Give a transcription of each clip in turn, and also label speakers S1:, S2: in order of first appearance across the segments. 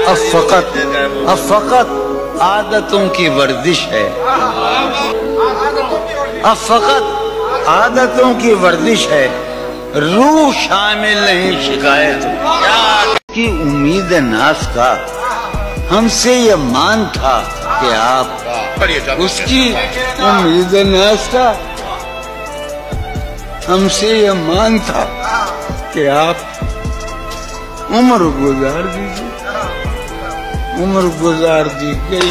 S1: اب فقط عادتوں کی ورزش ہے، اب فقط عادتوں کی ورزش ہے، روح شامل نہیں شکایت کی امید ناز کا ہم سے یہ مان تھا کہ آپ اس کی امید ناز کا ہم سے یہ مان تھا کہ آپ عمر گزار دیجیے، عمر گزار دی گئی۔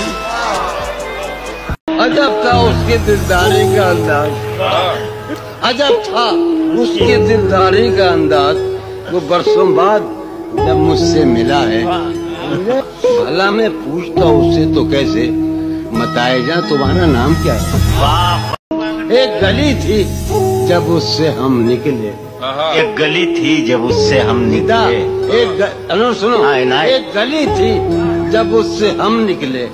S1: عجب تھا اس کے دلداری کا انداز، عجب تھا اس کے دلداری کا انداز۔ وہ برسوں بعد جب مجھ سے ملا ہے، بھلا میں پوچھتا اس سے تو کیسے، متائے جا تمہارا نام کیا ہے؟ ایک گلی تھی جب اس سے ہم نکلے،
S2: ایک گلی تھی جب اس سے ہم نکلے،
S1: سنو، ایک گلی تھی جب اس سے ہم نکلے،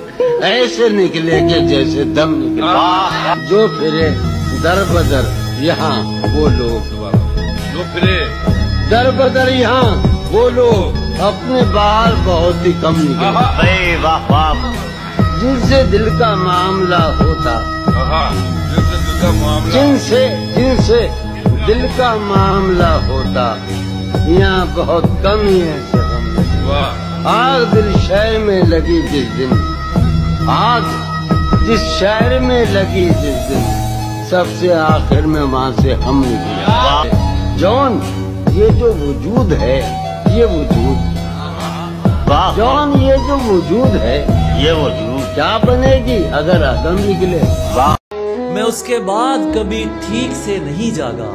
S1: ایسے نکلے کہ جیسے دم نکلے، جو پھرے در بدر یہاں وہ لوگ،
S3: جو پھرے
S1: در بدر یہاں وہ لوگ اپنے باہر بہت ہی کم نکلے،
S2: واہ واہ،
S1: جن سے دل کا معاملہ ہوتا، جن سے دل کا معاملہ ہوتا، یہاں بہت کم ہی ایسے ہم، آگ دل شہر میں لگی جس دن، آگ جس شہر میں لگی جس دن، سب سے آخر میں وہاں سے ہم نکلے۔ جون یہ جو وجود ہے، یہ وجود، جون یہ جو وجود ہے،
S2: یہ وجود
S1: کیا بنے گی اگر عدم نکلے؟
S4: میں اس کے بعد کبھی ٹھیک سے نہیں جاگا،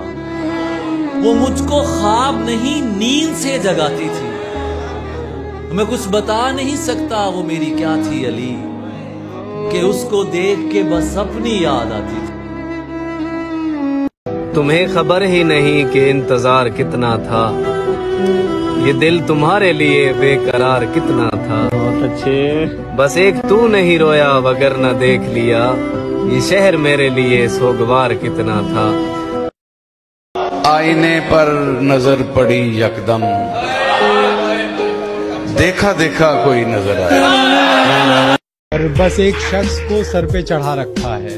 S4: وہ مجھ کو خواب نہیں نیند سے جگاتی تھی، میں کچھ بتا نہیں سکتا وہ میری کیا تھی علی، کہ اس کو دیکھ کے بس اپنی یاد آتی تھی۔
S5: تمہیں خبر ہی نہیں کہ انتظار کتنا تھا، یہ دل تمہارے لیے بے قرار کتنا تھا،
S2: بہت اچھے،
S5: بس ایک تو نہیں رویا وگرنہ دیکھ لیا، یہ شہر میرے لیے سوگوار کتنا تھا۔
S6: آئینے پر نظر پڑی یکدم، دیکھا دیکھا کوئی نظر آیا،
S7: اور بس ایک شخص کو سر پہ چڑھا رکھا ہے،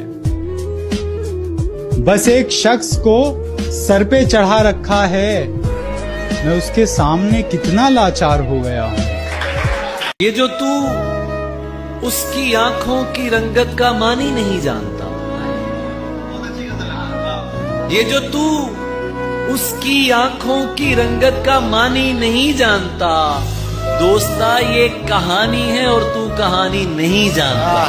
S7: بس ایک شخص کو سر پہ چڑھا رکھا ہے، میں اس کے سامنے کتنا لاچار ہو گیا ہوں۔
S4: یہ جو تو اس کی آنکھوں کی رنگت کا معنی نہیں جانتا، یہ جو تو اس کی آنکھوں کی رنگت کا معنی نہیں جانتا، دوستا یہ کہانی ہے اور تو کہانی نہیں جانتا۔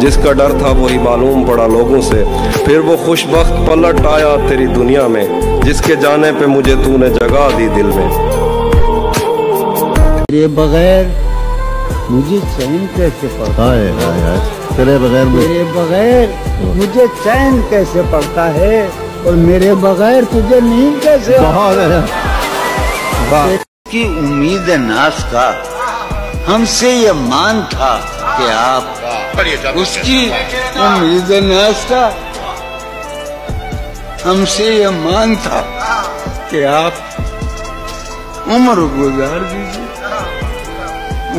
S8: جس کا ڈر تھا وہی معلوم پڑا لوگوں سے، پھر وہ خوش بخت پلٹ آیا تیری دنیا میں، جس کے جانے پہ مجھے تو نے جگہ دی دل میں۔
S1: تیرے بغیر مجھے چین کیسے پڑتا ہے، تیرے بغیر مجھے چین کیسے پڑتا ہے، اور میرے بغیر تجھے نیند کیسے؟ کی امید ناز کا ہم سے یہ مان تھا کہ آپ اس کی امید ناز کا ہم سے یہ مان تھا کہ آپ عمر گزار دیجیے،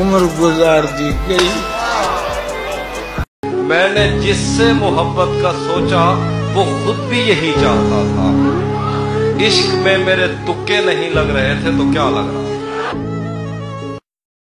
S1: عمر گزار دی گئی۔
S8: میں نے جس سے محبت کا سوچا وہ خود بھی یہی چاہتا تھا، عشق میں میرے تکے نہیں لگ رہے تھے تو کیا لگ رہا